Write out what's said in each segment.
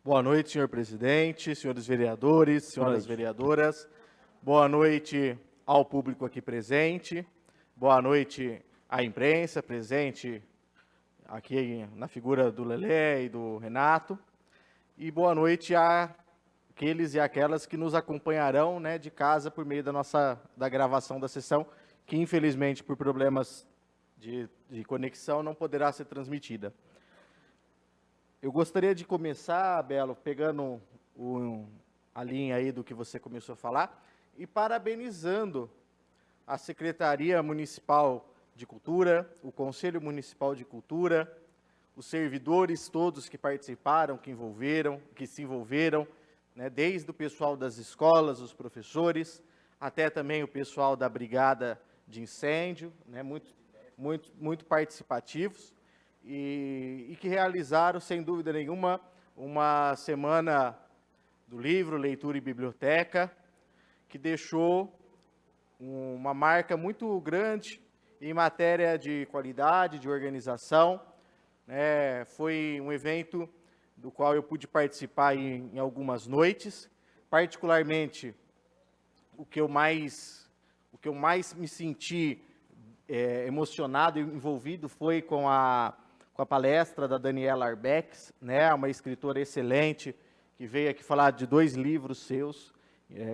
Boa noite, senhor presidente, senhores vereadores, senhoras vereadoras. Boa noite ao público aqui presente. Boa noite à imprensa presente aqui na figura do Lelé e do Renato. E boa noite àqueles e aquelas que nos acompanharão, né, de casa por meio da gravação da sessão, que infelizmente por problemas de conexão não poderá ser transmitida. Eu gostaria de começar, Belo, pegando a linha aí do que você começou a falar, e parabenizando a Secretaria Municipal de Cultura, o Conselho Municipal de Cultura, os servidores todos que participaram, que se envolveram, né, desde o pessoal das escolas, os professores, até também o pessoal da Brigada de Incêndio, né, muito participativos, e que realizaram, sem dúvida nenhuma, uma semana do livro, leitura e biblioteca, que deixou uma marca muito grande em matéria de qualidade, de organização. Foi um evento do qual eu pude participar em algumas noites. Particularmente, o que eu mais me senti emocionado e envolvido foi com a palestra da Daniela Arbex, né, uma escritora excelente, que veio aqui falar de 2 livros seus,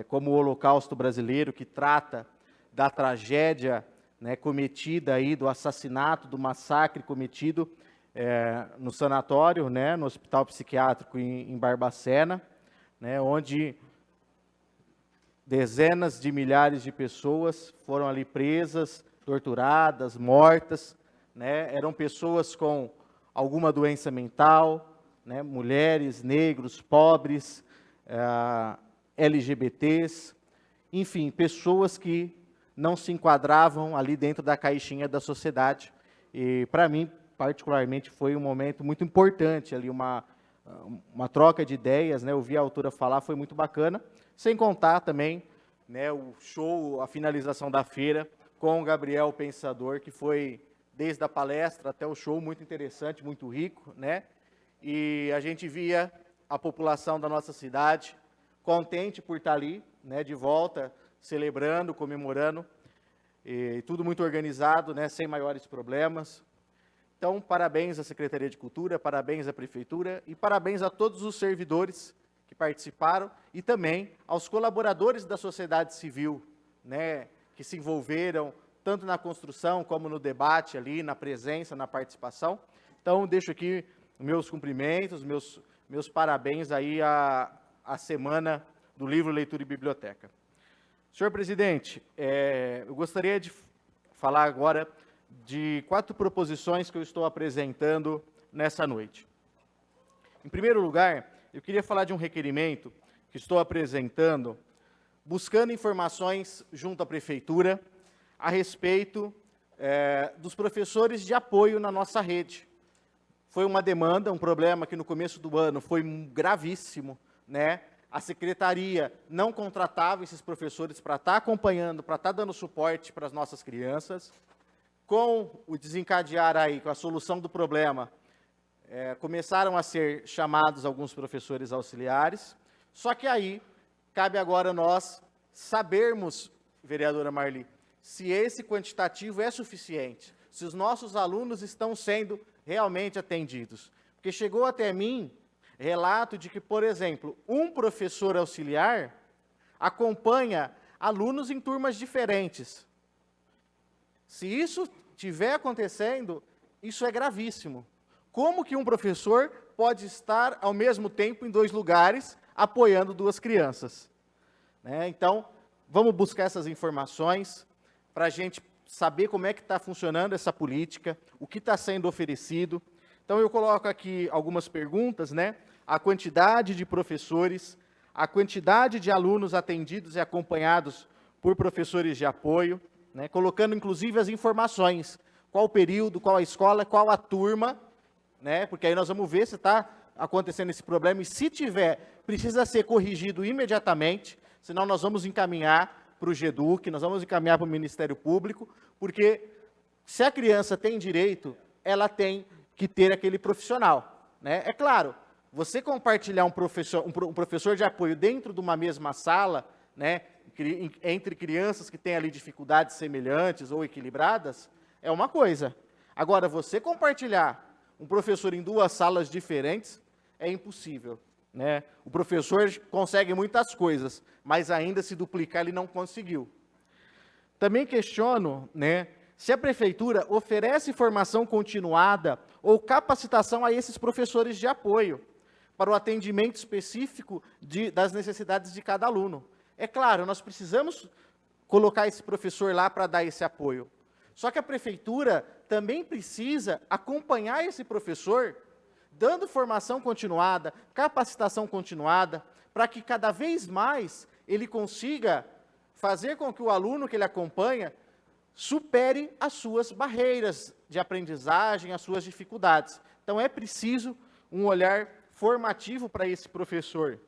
como o Holocausto Brasileiro, que trata da tragédia, né, cometida aí, do assassinato, do massacre cometido no sanatório, né, no Hospital Psiquiátrico em Barbacena, né, onde dezenas de milhares de pessoas foram ali presas, torturadas, mortas, né, eram pessoas com alguma doença mental, né, mulheres, negros, pobres, LGBTs, enfim, pessoas que não se enquadravam ali dentro da caixinha da sociedade. E, para mim, particularmente, foi um momento muito importante, ali uma troca de ideias, né, ouvir a autora falar, foi muito bacana, sem contar também, né, o show, a finalização da feira, com o Gabriel Pensador, que foi, desde a palestra até o show, muito interessante, muito rico, né? E a gente via a população da nossa cidade contente por estar ali, né, de volta, celebrando, comemorando, e tudo muito organizado, né, sem maiores problemas. Então, parabéns à Secretaria de Cultura, parabéns à Prefeitura e parabéns a todos os servidores que participaram e também aos colaboradores da sociedade civil, né, que se envolveram tanto na construção como no debate ali, na presença, na participação. Então, deixo aqui meus cumprimentos, meus parabéns aí à Semana do Livro, Leitura e Biblioteca. Senhor presidente, eu gostaria de falar agora de 4 proposições que eu estou apresentando nessa noite. Em primeiro lugar, eu queria falar de um requerimento que estou apresentando, buscando informações junto à Prefeitura a respeito dos professores de apoio na nossa rede. Foi uma demanda, um problema que no começo do ano foi gravíssimo, né? A Secretaria não contratava esses professores para estar acompanhando, para estar dando suporte para as nossas crianças. Com o desencadear aí, com a solução do problema, começaram a ser chamados alguns professores auxiliares, só que aí cabe agora nós sabermos, vereadora Marli, se esse quantitativo é suficiente, se os nossos alunos estão sendo realmente atendidos. Porque chegou até mim relato de que, por exemplo, um professor auxiliar acompanha alunos em turmas diferentes. Se isso estiver acontecendo, isso é gravíssimo. Como que um professor pode estar ao mesmo tempo em 2 lugares apoiando 2 crianças? Né? Então, vamos buscar essas informações para a gente saber como é que está funcionando essa política, o que está sendo oferecido. Então, eu coloco aqui algumas perguntas, né? A quantidade de professores, a quantidade de alunos atendidos e acompanhados por professores de apoio, né? Colocando, inclusive, as informações, qual o período, qual a escola, qual a turma, né? Porque aí nós vamos ver se está acontecendo esse problema, e se tiver, precisa ser corrigido imediatamente, senão nós vamos encaminhar para o GEDUC, nós vamos encaminhar para o Ministério Público, porque se a criança tem direito, ela tem que ter aquele profissional, né? É claro, você compartilhar um professor de apoio dentro de uma mesma sala, né, entre crianças que têm ali dificuldades semelhantes ou equilibradas, é uma coisa. Agora, você compartilhar um professor em duas salas diferentes é impossível, né? O professor consegue muitas coisas, mas ainda se duplicar ele não conseguiu. Também questiono, né, se a prefeitura oferece formação continuada ou capacitação a esses professores de apoio para o atendimento específico das necessidades de cada aluno. É claro, nós precisamos colocar esse professor lá para dar esse apoio. Só que a prefeitura também precisa acompanhar esse professor, dando formação continuada, capacitação continuada, para que cada vez mais ele consiga fazer com que o aluno que ele acompanha supere as suas barreiras de aprendizagem, as suas dificuldades. Então, é preciso um olhar formativo para esse professor.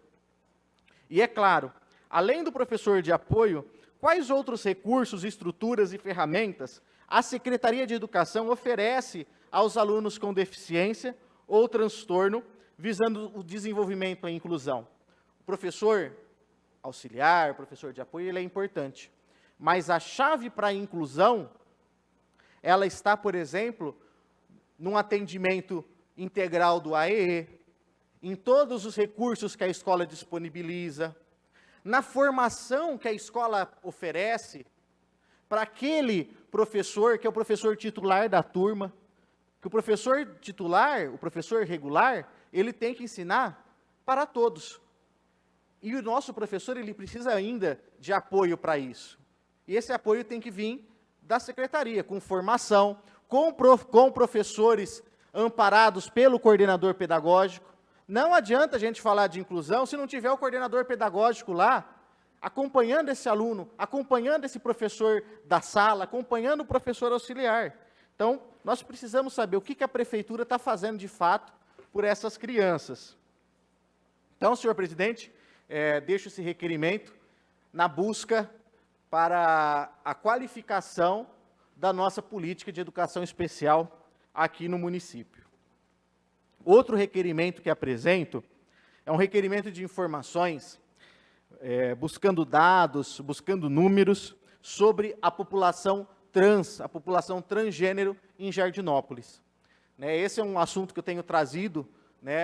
E é claro, além do professor de apoio, quais outros recursos, estruturas e ferramentas a Secretaria de Educação oferece aos alunos com deficiência ou transtorno, visando o desenvolvimento e a inclusão? O professor auxiliar, o professor de apoio, ele é importante. Mas a chave para a inclusão, ela está, por exemplo, num atendimento integral do AEE, em todos os recursos que a escola disponibiliza, na formação que a escola oferece para aquele professor que é o professor titular da turma, que o professor titular, o professor regular, ele tem que ensinar para todos. E o nosso professor, ele precisa ainda de apoio para isso. E esse apoio tem que vir da secretaria, com formação, com professores amparados pelo coordenador pedagógico. Não adianta a gente falar de inclusão se não tiver o coordenador pedagógico lá, acompanhando esse aluno, acompanhando esse professor da sala, acompanhando o professor auxiliar. Então, nós precisamos saber o que a prefeitura está fazendo de fato por essas crianças. Então, senhor presidente, deixo esse requerimento na busca para a qualificação da nossa política de educação especial aqui no município. Outro requerimento que apresento é um requerimento de informações, buscando dados, buscando números sobre a população trans, a população transgênero em Jardinópolis. Esse é um assunto que eu tenho trazido,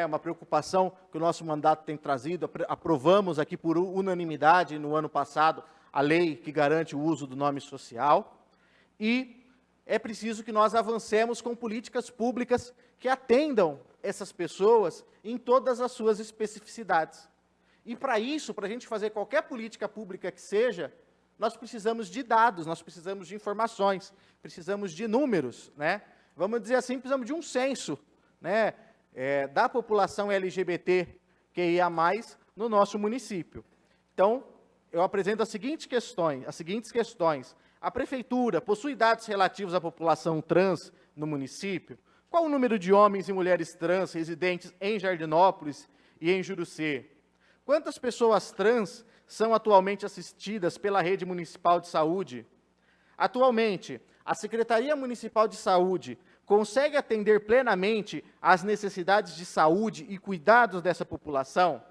uma preocupação que o nosso mandato tem trazido. Aprovamos aqui por unanimidade no ano passado a lei que garante o uso do nome social, e é preciso que nós avancemos com políticas públicas que atendam essas pessoas em todas as suas especificidades. E para isso, para a gente fazer qualquer política pública que seja, nós precisamos de dados, nós precisamos de informações, precisamos de números, Vamos dizer assim, precisamos de um censo, da população LGBTQIA+, no nosso município. Então, eu apresento as seguintes questões. A prefeitura possui dados relativos à população trans no município? Qual o número de homens e mulheres trans residentes em Jardinópolis e em Jurucê? Quantas pessoas trans são atualmente assistidas pela rede municipal de saúde? Atualmente, a Secretaria Municipal de Saúde consegue atender plenamente às necessidades de saúde e cuidados dessa população?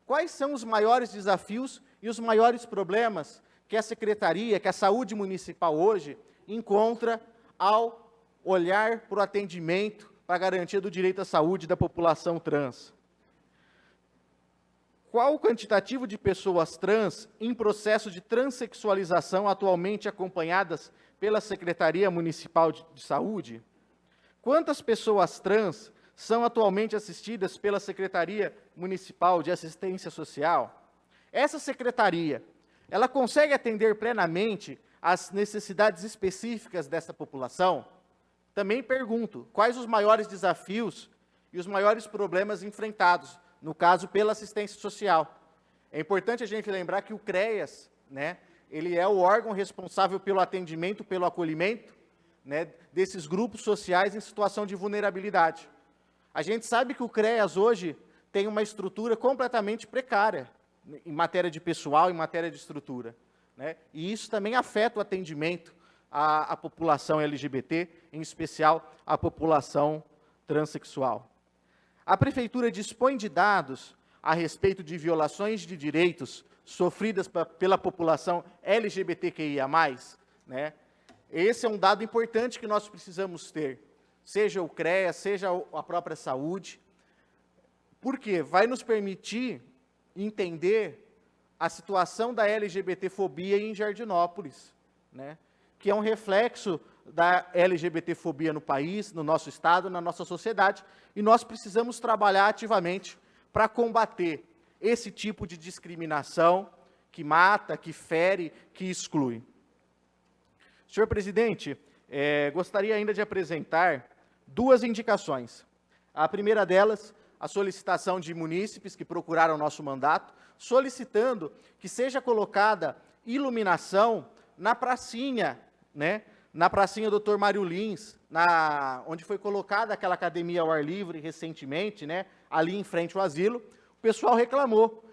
Quais são os maiores desafios e os maiores problemas que a Secretaria, que a Saúde Municipal hoje encontra ao olhar para o atendimento, para a garantia do direito à saúde da população trans? Qual o quantitativo de pessoas trans em processo de transexualização atualmente acompanhadas pela Secretaria Municipal de Saúde? Quantas pessoas trans são atualmente assistidas pela Secretaria Municipal de Assistência Social? Essa secretaria, ela consegue atender plenamente às necessidades específicas dessa população? Também pergunto, quais os maiores desafios e os maiores problemas enfrentados, no caso, pela assistência social? É importante a gente lembrar que o CREAS, ele é o órgão responsável pelo atendimento, pelo acolhimento, desses grupos sociais em situação de vulnerabilidade. A gente sabe que o CREAS hoje tem uma estrutura completamente precária, em matéria de pessoal, em matéria de estrutura. E isso também afeta o atendimento à população LGBT, em especial à população transexual. A Prefeitura dispõe de dados a respeito de violações de direitos sofridas pela população LGBTQIA+, né? Esse é um dado importante que nós precisamos ter, seja o CREA, seja a própria saúde, porque vai nos permitir entender a situação da LGBTfobia em Jardinópolis, né? Que é um reflexo da LGBTfobia no país, no nosso estado, na nossa sociedade, e nós precisamos trabalhar ativamente para combater esse tipo de discriminação que mata, que fere, que exclui. Senhor presidente, gostaria ainda de apresentar 2 indicações. A primeira delas, a solicitação de munícipes que procuraram nosso mandato, solicitando que seja colocada iluminação na pracinha, né? Na pracinha Dr. Mário Lins, onde foi colocada aquela academia ao ar livre recentemente, né? Ali em frente ao asilo. O pessoal reclamou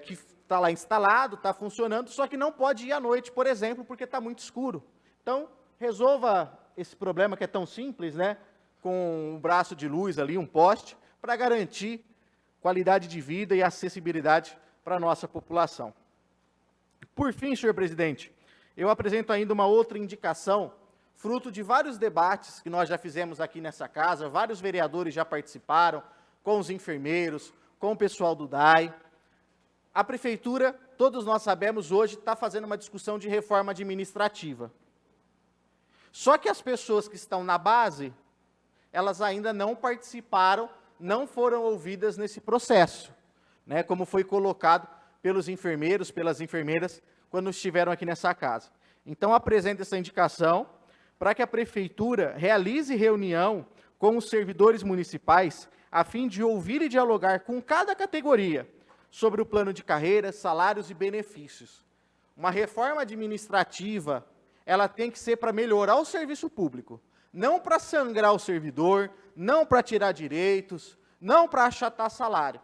que está lá instalado, está funcionando, só que não pode ir à noite, por exemplo, porque está muito escuro. Então, resolva esse problema que é tão simples, né? Com um braço de luz ali, um poste, para garantir qualidade de vida e acessibilidade para a nossa população. Por fim, senhor presidente, eu apresento ainda uma outra indicação, fruto de vários debates que nós já fizemos aqui nessa casa, vários vereadores já participaram, com os enfermeiros, com o pessoal do DAI. A Prefeitura, todos nós sabemos, hoje está fazendo uma discussão de reforma administrativa. Só que as pessoas que estão na base, elas ainda não participaram, não foram ouvidas nesse processo, né, como foi colocado pelos enfermeiros, pelas enfermeiras, quando estiveram aqui nessa casa. Então, apresento essa indicação para que a Prefeitura realize reunião com os servidores municipais, a fim de ouvir e dialogar com cada categoria sobre o plano de carreira, salários e benefícios. Uma reforma administrativa, ela tem que ser para melhorar o serviço público, não para sangrar o servidor, não para tirar direitos, não para achatar salário.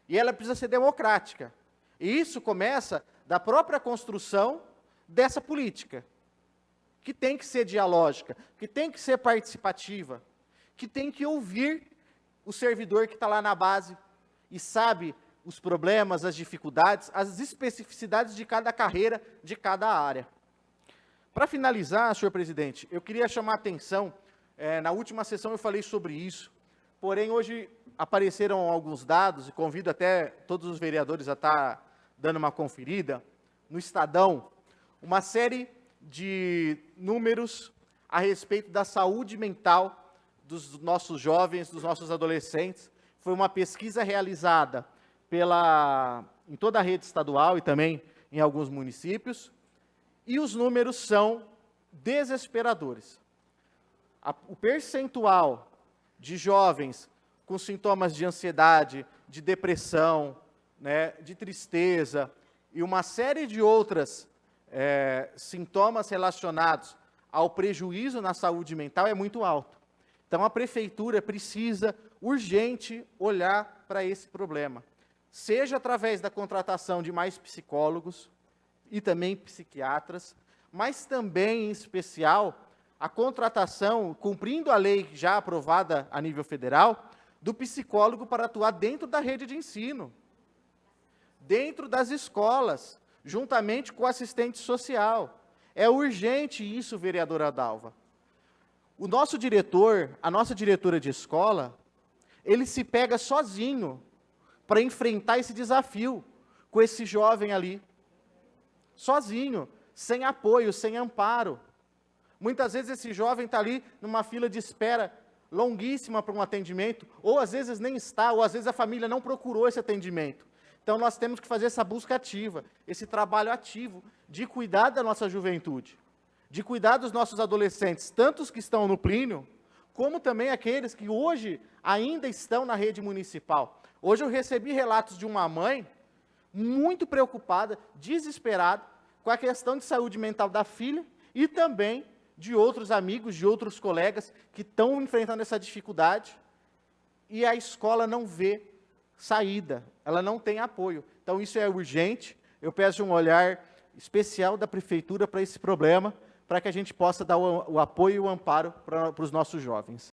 E ela precisa ser democrática. E isso começa da própria construção dessa política, que tem que ser dialógica, que tem que ser participativa, que tem que ouvir o servidor que está lá na base e sabe os problemas, as dificuldades, as especificidades de cada carreira, de cada área. Para finalizar, senhor presidente, eu queria chamar a atenção, na última sessão eu falei sobre isso, porém hoje apareceram alguns dados, e convido até todos os vereadores a estar dando uma conferida, no Estadão, uma série de números a respeito da saúde mental dos nossos jovens, dos nossos adolescentes. Foi uma pesquisa realizada em toda a rede estadual e também em alguns municípios, e os números são desesperadores. O percentual de jovens com sintomas de ansiedade, de depressão, né, de tristeza e uma série de outras sintomas relacionados ao prejuízo na saúde mental é muito alto. Então, a Prefeitura precisa, urgente, olhar para esse problema, seja através da contratação de mais psicólogos e também psiquiatras, mas também, em especial, a contratação, cumprindo a lei já aprovada a nível federal, do psicólogo para atuar dentro da rede de ensino, dentro das escolas, juntamente com o assistente social. É urgente isso, vereadora Dalva. O nosso diretor, a nossa diretora de escola, ele se pega sozinho para enfrentar esse desafio com esse jovem ali. Sozinho, sem apoio, sem amparo. Muitas vezes esse jovem está ali numa fila de espera longuíssima para um atendimento, ou às vezes nem está, ou às vezes a família não procurou esse atendimento. Então nós temos que fazer essa busca ativa, esse trabalho ativo de cuidar da nossa juventude, de cuidar dos nossos adolescentes, tanto os que estão no Plínio, como também aqueles que hoje ainda estão na rede municipal. Hoje eu recebi relatos de uma mãe muito preocupada, desesperada, com a questão de saúde mental da filha e também de outros amigos, de outros colegas que estão enfrentando essa dificuldade e a escola não vê saída, ela não tem apoio. Então isso é urgente, eu peço um olhar especial da Prefeitura para esse problema, para que a gente possa dar o apoio e o amparo para os nossos jovens.